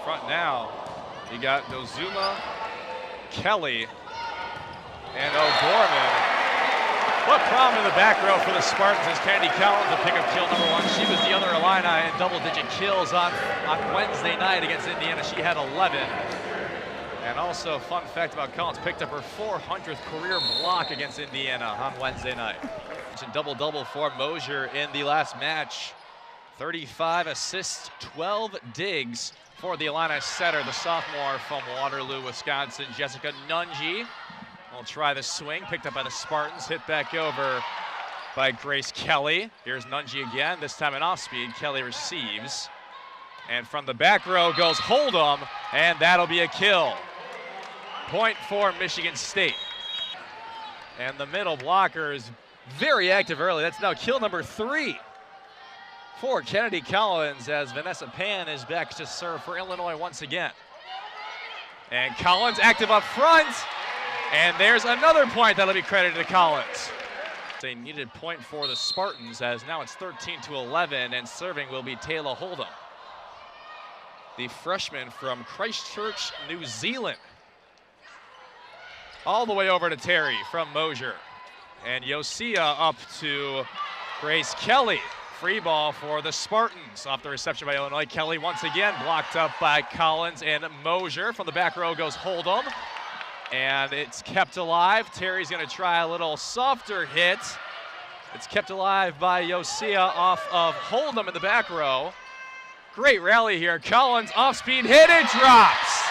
front now. You got Dozuma, Kelly, and O'Gorman. What problem in the back row for the Spartans is Kennedy Collins will pick up kill number 1. She was the other Illini in double-digit kills on Wednesday night against Indiana. She had 11. And also, fun fact about Collins, picked up her 400th career block against Indiana on Wednesday night. Double-double for Mosier in the last match. 35 assists, 12 digs for the Illini setter, the sophomore from Waterloo, Wisconsin, Jessica Nunji. Will try the swing, picked up by the Spartans, hit back over by Grace Kelly. Here's Nunji again, this time an off-speed. Kelly receives. And from the back row goes Hold'em, and that'll be a kill. Point for Michigan State. And the middle blocker is very active early. That's now kill number 3 for Kennedy Collins, as Vanessa Pan is back to serve for Illinois once again. And Collins active up front. And there's another point that'll be credited to Collins. It's a needed point for the Spartans, as now it's 13-11, and serving will be Taylor Hold'em, the freshman from Christchurch, New Zealand. All the way over to Terry from Mosier. And Yosia up to Grace Kelly. Free ball for the Spartans off the reception by Illinois. Kelly once again blocked up by Collins and Mosier. From the back row goes Hold'em. And it's kept alive. Terry's going to try a little softer hit. It's kept alive by Yosia off of Hold'em in the back row. Great rally here. Collins off-speed hit, it drops.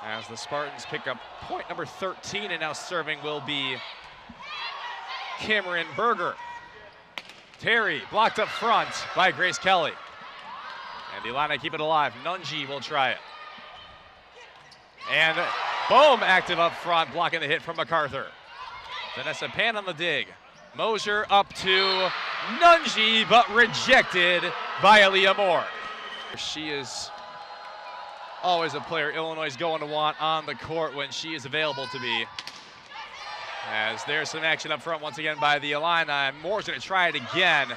As the Spartans pick up point number 13, and now serving will be Cameron Berger. Terry blocked up front by Grace Kelly. And the Illini keep it alive. Nunji will try it. And Bohm active up front, blocking the hit from MacArthur. Vanessa Pan on the dig. Mosier up to Nunji, but rejected by Aaliyah Moore. She is always a player Illinois is going to want on the court when she is available to be. As there's some action up front once again by the Illini. Moore's going to try it again.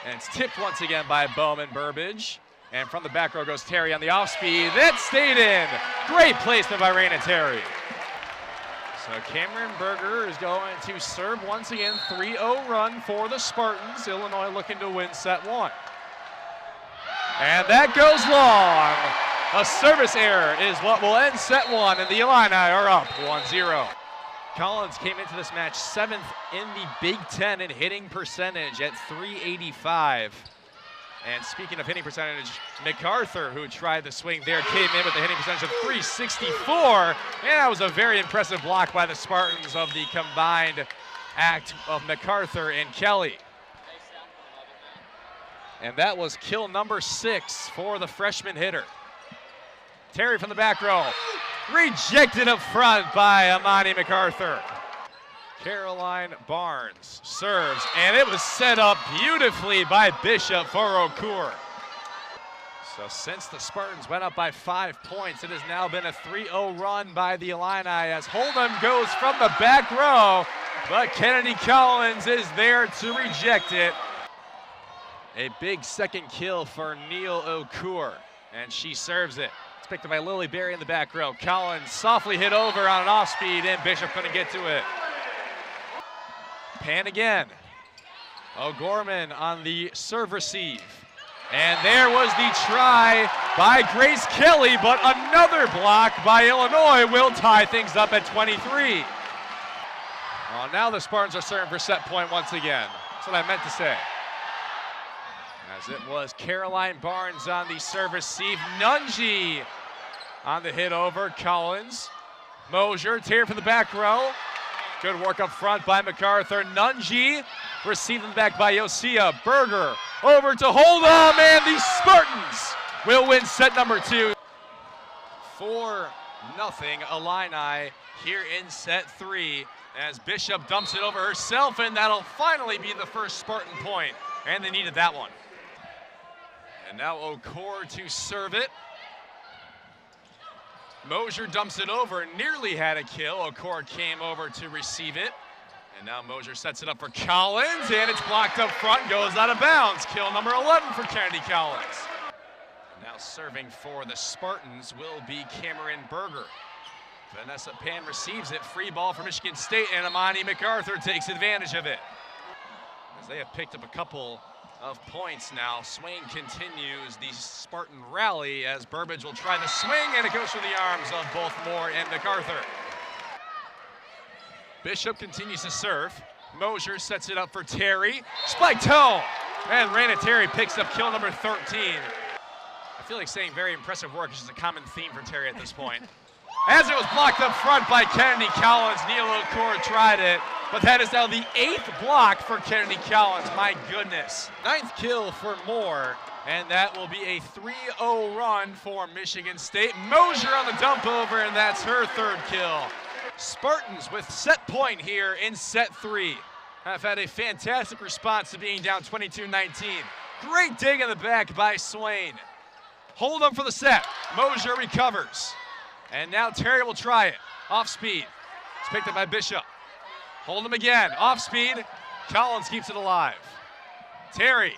And it's tipped once again by Bohm and Burbage. And from the back row goes Terry on the off-speed. That stayed in. Great placement by Raina Terry. So Cameron Berger is going to serve once again. 3-0 run for the Spartans. Illinois looking to win set 1. And that goes long. A service error is what will end set 1, and the Illini are up 1-0. Collins came into this match 7th in the Big Ten in hitting percentage at .385. And speaking of hitting percentage, MacArthur, who tried the swing there, came in with a hitting percentage of .364. And that was a very impressive block by the Spartans of the combined act of MacArthur and Kelly. And that was kill number 6 for the freshman hitter. Terry from the back row. Rejected up front by Amani MacArthur. Caroline Barnes serves, and it was set up beautifully by Bishop for Okur. So since the Spartans went up by 5 points, it has now been a 3-0 run by the Illini as Hold'em goes from the back row, but Kennedy Collins is there to reject it. A big second kill for Neil Okur, and she serves it. It's picked up by Lily Berry in the back row. Collins softly hit over on an off-speed, and Bishop couldn't get to it. Pan again. O'Gorman on the serve receive. And there was the try by Grace Kelly, but another block by Illinois will tie things up at 23. Well, now the Spartans are serving for set point once again. That's what I meant to say. As it was Caroline Barnes on the serve receive. Nunji on the hit over. Collins. Mosier, Terry from the back row. Good work up front by MacArthur. Nunji receiving back by Yosia. Berger over to Hold'em, and the Spartans will win set number 2. 4-0 Illini here in set 3 as Bishop dumps it over herself, and that'll finally be the first Spartan point, and they needed that one. And now Okur to serve it. Mosier dumps it over, nearly had a kill. Okur came over to receive it. And now Mosier sets it up for Collins, and it's blocked up front, goes out of bounds. Kill number 11 for Kennedy Collins. And now serving for the Spartans will be Cameron Berger. Vanessa Pan receives it, free ball for Michigan State, and Amani MacArthur takes advantage of it. As they have picked up a couple of points now, Swain continues the Spartan rally as Burbage will try the swing, and it goes through the arms of both Moore and MacArthur. Bishop continues to serve. Mosier sets it up for Terry. Spiked home, and Raina Terry picks up kill number 13. I feel like saying very impressive work is just a common theme for Terry at this point. As it was blocked up front by Kennedy Collins, Neil O'Core tried it, but that is now the 8th block for Kennedy Collins. My goodness. 9th kill for Moore, and that will be a 3-0 run for Michigan State. Mosier on the dump over, and that's her 3rd kill. Spartans with set point here in set 3. Have had a fantastic response to being down 22-19. Great dig in the back by Swain. Hold up for the set. Mosier recovers. And now Terry will try it. Off speed. It's picked up by Bishop. Hold him again. Off speed. Collins keeps it alive. Terry.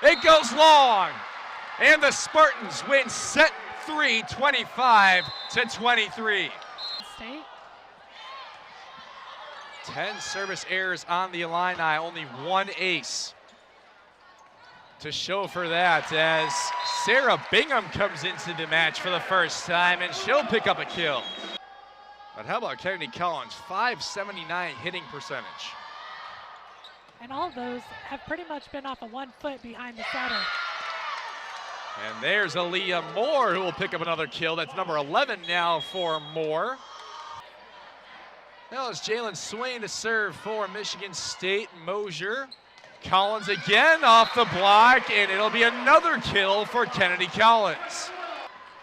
It goes long. And the Spartans win set 3, 25-23. State. 10 service errors on the Illini, only 1 ace to show for that, as Sarah Bingham comes into the match for the first time, and she'll pick up a kill. But how about Kennedy Collins, 579 hitting percentage. And all of those have pretty much been off of 1 foot behind the setter. And there's Aaliyah Moore, who will pick up another kill. That's number 11 now for Moore. Now it's Jalen Swain to serve for Michigan State. Mosier. Collins again off the block, and it'll be another kill for Kennedy Collins.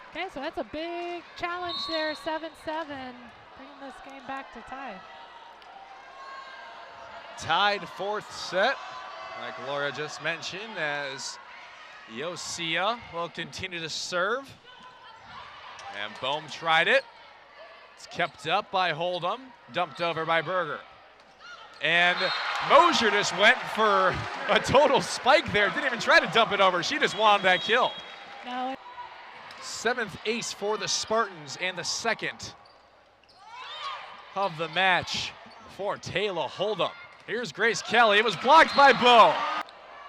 Okay, so that's a big challenge there, 7-7, bringing this game back to tie. Tied 4th set, like Laura just mentioned, as Yosia will continue to serve. And Bohm tried it. It's kept up by Hold'em, dumped over by Berger. And Mosier just went for a total spike there. Didn't even try to dump it over. She just wanted that kill. No. 7th ace for the Spartans, and the 2nd of the match for Taylor Hold'em. Here's Grace Kelly. It was blocked by Bo.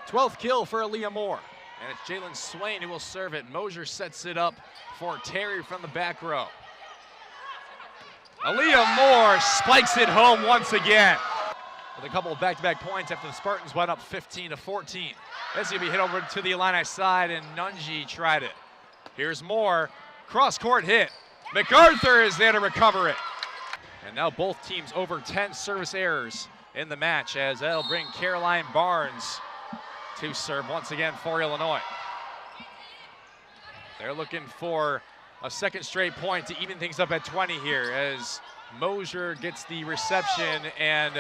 12th kill for Aaliyah Moore. And it's Jalen Swain who will serve it. Mosier sets it up for Terry from the back row. Aaliyah Moore spikes it home once again, with a couple of back-to-back points after the Spartans went up 15-14. That's going to be hit over to the Illini side, and Nunji tried it. Here's Moore. Cross-court hit. MacArthur is there to recover it. And now both teams over 10 service errors in the match, as that'll bring Caroline Barnes to serve once again for Illinois. They're looking for a 2nd straight point to even things up at 20 here, as Mosier gets the reception, and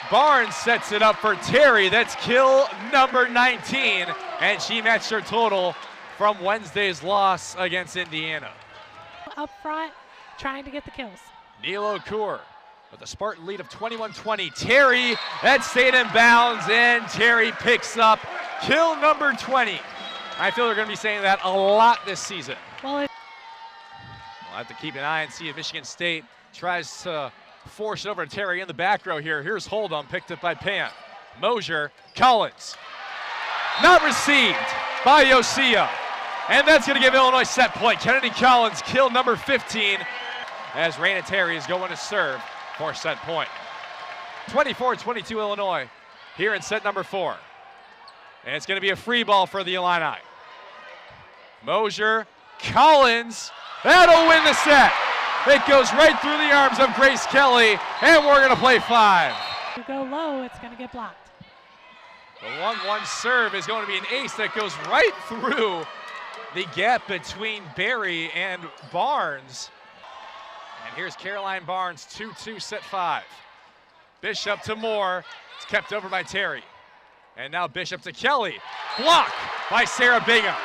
Barnes sets it up for Terry. That's kill number 19, and she matched her total from Wednesday's loss against Indiana. Up front, trying to get the kills. Neil O'Core with a Spartan lead of 21-20. Terry, that stayed in bounds, and Terry picks up kill number 20. I feel they're going to be saying that a lot this season. Well, We'll have to keep an eye and see if Michigan State tries to force it over to Terry in the back row here. Here's Hold'em, picked up by Pan. Mosier, Collins. Not received by Yosia. And that's going to give Illinois set point. Kennedy Collins, kill number 15, as Raina Terry is going to serve for set point. 24-22 Illinois here in set number 4. And it's going to be a free ball for the Illini. Mosier, Collins, that'll win the set. It goes right through the arms of Grace Kelly, and we're going to play 5. if you go low, it's going to get blocked. The 1-1 serve is going to be an ace that goes right through the gap between Barry and Barnes. And here's Caroline Barnes, 2-2 set 5. Bishop to Moore. It's kept over by Terry. And now Bishop to Kelly. Block by Sarah Bingham.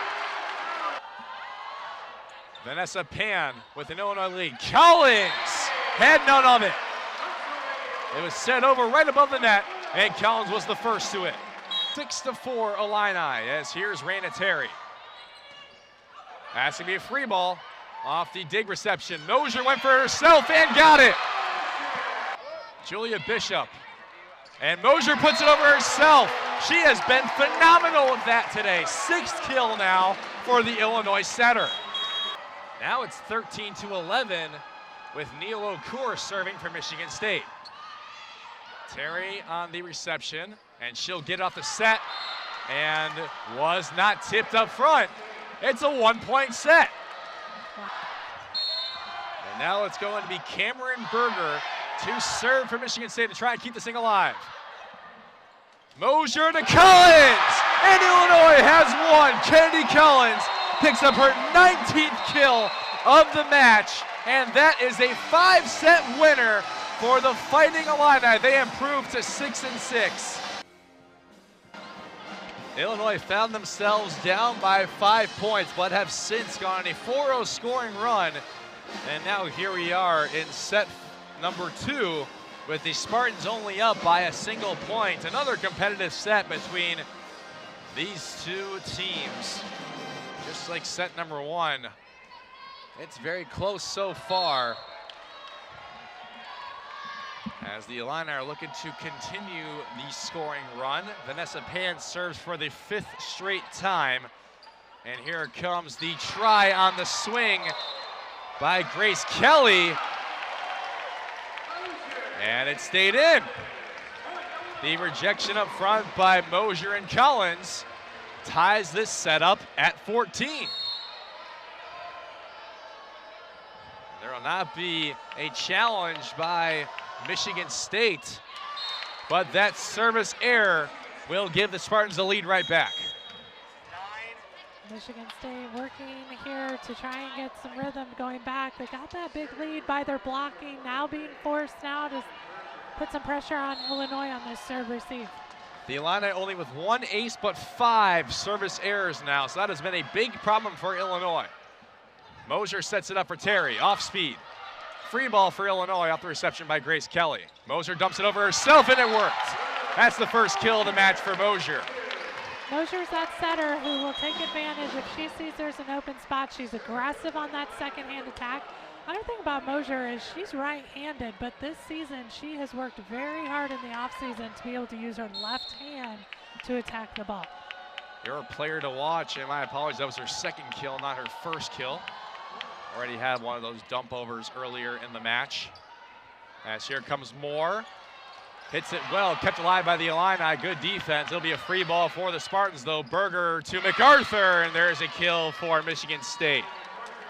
Vanessa Pan with an Illinois lead. Collins had none of it. It was set over right above the net, and Collins was the first to it. 6-4 Illini, as here's Raina Terry. That's going to be a free ball off the dig reception. Mosier went for herself and got it. Julia Bishop. And Mosier puts it over herself. She has been phenomenal with that today. 6th kill now for the Illinois setter. Now it's 13-11 with Neil O'Cour serving for Michigan State. Terry on the reception, and she'll get off the set and was not tipped up front. It's a 1-point set. And now it's going to be Cameron Berger to serve for Michigan State to try and keep this thing alive. Mosier to Collins, and Illinois has won. Kennedy Collins picks up her 19th kill of the match, and that is a 5-set winner for the Fighting Illini. They improved to 6-6. Illinois found themselves down by 5 points, but have since gone on a 4-0 scoring run. And now here we are in set number 2 with the Spartans only up by a single point. Another competitive set between these two teams. Just like set number 1. It's very close so far, as the Illini are looking to continue the scoring run. Vanessa Pan serves for the 5th straight time. And here comes the try on the swing by Grace Kelly. And it stayed in. The rejection up front by Mosier and Collins ties this setup at 14. There will not be a challenge by Michigan State, but that service error will give the Spartans the lead right back. Michigan State working here to try and get some rhythm going back. They got that big lead by their blocking, now being forced now to put some pressure on Illinois on this serve receive. The Illini only with 1 ace but 5 service errors now, so that has been a big problem for Illinois. Mosier sets it up for Terry, off speed. Free ball for Illinois off the reception by Grace Kelly. Mosier dumps it over herself and it worked. That's the first kill of the match for Mosier. Mosier's that setter who will take advantage if she sees there's an open spot. She's aggressive on that second hand attack. Another thing about Mosier is she's right-handed, but this season she has worked very hard in the offseason to be able to use her left hand to attack the ball. You're a player to watch, and my apologies, that was her 2nd kill, not her 1st kill. Already had one of those dump overs earlier in the match. As here comes Moore. Hits it well, kept alive by the Illini. Good defense. It'll be a free ball for the Spartans, though. Berger to MacArthur, and there's a kill for Michigan State.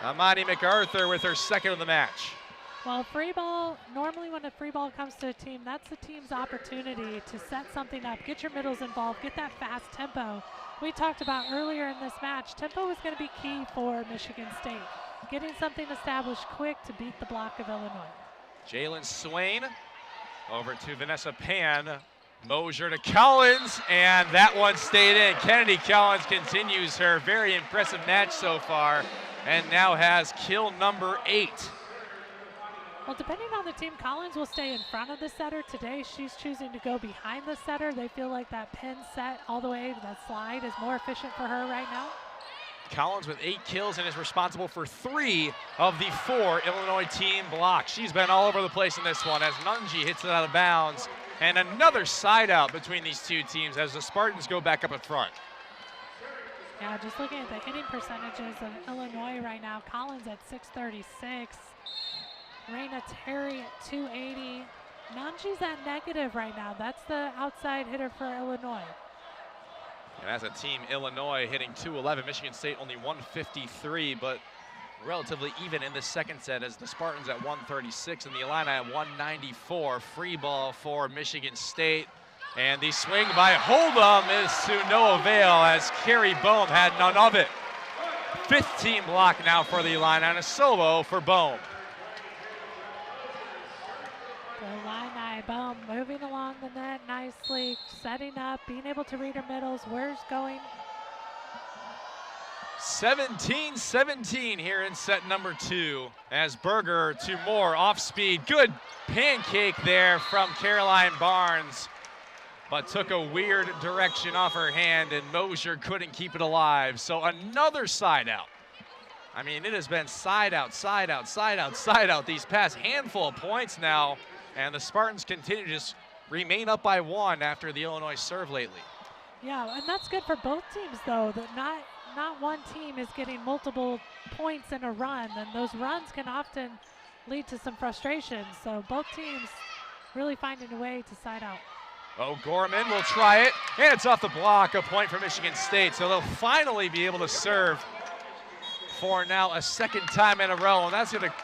Amani MacArthur with her 2nd of the match. Well, free ball, normally when a free ball comes to a team, that's the team's opportunity to set something up, get your middles involved, get that fast tempo. We talked about earlier in this match, tempo is going to be key for Michigan State. Getting something established quick to beat the block of Illinois. Jalen Swain over to Vanessa Pan. Mosier to Collins, and that one stayed in. Kennedy Collins continues her very impressive match so far, and now has kill number 8. Well, depending on the team, Collins will stay in front of the setter. Today, she's choosing to go behind the setter. They feel like that pin set all the way to that slide is more efficient for her right now. Collins with 8 kills and is responsible for 3 of the 4 Illinois team blocks. She's been all over the place in this one as Nunji hits it out of bounds. And another side out between these two teams as the Spartans go back up in front. Yeah, just looking at the hitting percentages of Illinois right now, Collins at 636, Raina Terry at 280. Nunji's at negative right now. That's the outside hitter for Illinois. And as a team, Illinois hitting 211, Michigan State only 153, but relatively even in the 2nd set as the Spartans at 136 and the Illini at 194. Free ball for Michigan State. And the swing by Hold'em is to no avail as Carrie Bohm had none of it. 5th team block now for the Illini and a solo for Bohm. The Illini, Bohm moving along the net nicely, setting up, being able to read her middles. Where's going? 17-17 here in set number 2 as Berger to Moore off speed. Good pancake there from Caroline Barnes, but took a weird direction off her hand and Mosier couldn't keep it alive. So another side out. I mean, it has been side out, side out, side out, side out these past handful of points now, and the Spartans continue to just remain up by 1 after the Illinois serve lately. Yeah, and that's good for both teams, though, that not one team is getting multiple points in a run, and those runs can often lead to some frustration. So both teams really finding a way to side out. O'Gorman will try it, and it's off the block, a point for Michigan State. So they'll finally be able to serve for now a second time in a row, and that's going to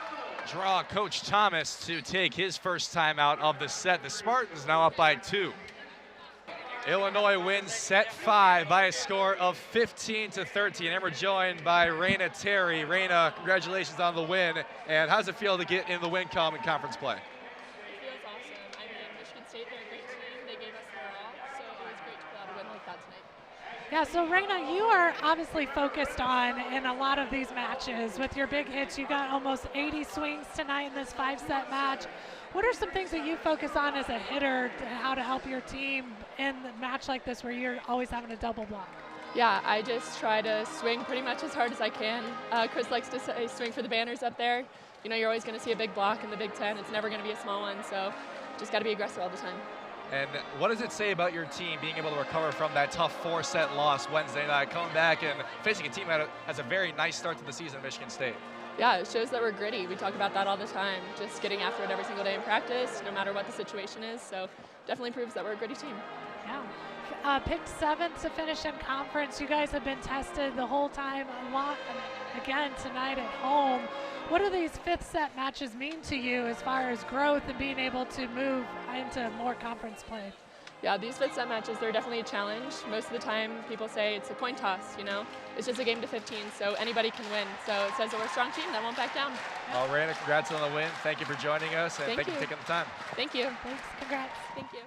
draw Coach Thomas to take his first time out of the set. The Spartans now up by 2. Illinois wins set 5 by a score of 15-13, and we're joined by Raina Terry. Raina, congratulations on the win, and how does it feel to get in the win column in conference play? It feels awesome. I mean, Michigan State, they're a great team. They gave us their all, so it was great to pull out a win like that tonight. Yeah, so Raina, you are obviously focused on in a lot of these matches. With your big hits, you got almost 80 swings tonight in this 5-set match. What are some things that you focus on as a hitter, how to help your team in a match like this where you're always having a double block? Yeah, I just try to swing pretty much as hard as I can. Chris likes to say swing for the banners up there. You know, you're always going to see a big block in the Big Ten. It's never going to be a small one, so just got to be aggressive all the time. And what does it say about your team being able to recover from that tough 4-set loss Wednesday night, coming back and facing a team that has a very nice start to the season, Michigan State? Yeah, it shows that we're gritty. We talk about that all the time, just getting after it every single day in practice, no matter what the situation is. So definitely proves that we're a gritty team. Yeah. Picked 7th to finish in conference. You guys have been tested the whole time, a lot again tonight at home. What do these 5th set matches mean to you as far as growth and being able to move into more conference play? Yeah, these 5th set matches, they're definitely a challenge. Most of the time, people say it's a coin toss, you know? It's just a game to 15, so anybody can win. So it says that we're a strong team that won't back down. Well, Raina, congrats on the win. Thank you for joining us, and thank you for taking the time. Thank you. Thanks, congrats. Thank you.